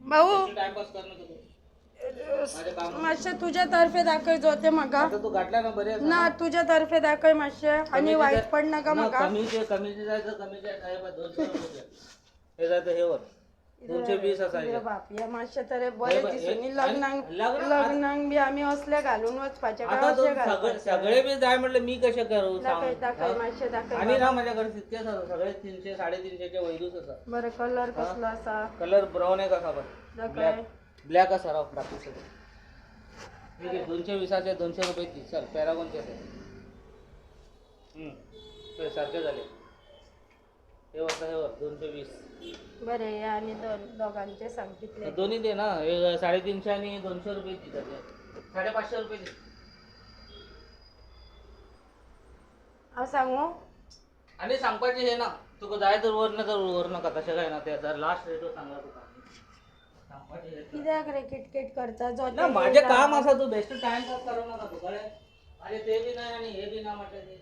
भाऊ मातशे तुझ्यातर्फे दाखवायचं होते मका तू गाठला ना बरे ना तुझ्यातर्फे दाखव मातशे आणि वाईट पण नका मका कमी जायचं हे जायचं हे वर 220 असायचं बाप या मातशे तर बरे दिसून लग्नांग बी आम्ही असल्या घालूनच सगळे बी जाय म्हटलं मी कसे करू दाखव मातशे दाखव आणि ना माझ्याकडे तितकेच सगळे 300 350चे वैरूच असा बरं कलर कसला असा कलर ब्राऊन आहे कसा पण ब्लॅक असा राव बाकी सगळं 220चे 200 रुपये ती सर पॅरागॉनचे सारखे झाले हे होतं हे 220 बरे आणि दोघांचे सांगितले दोन्ही दे ना 350 आणि 200 रुपये ती 550 रुपये दे सांगू आणि सांगपाचे हे ना तुका जाय तर वर नका तसे काय ना ते लास्ट रेट सांगा तुका कित्याक रे किटकिट करता ना माझे काम असा तू बेस्ट टाइम पास करू नका तू कळे अरे ते बी नाही आणि हे बी ना म्हटलं ते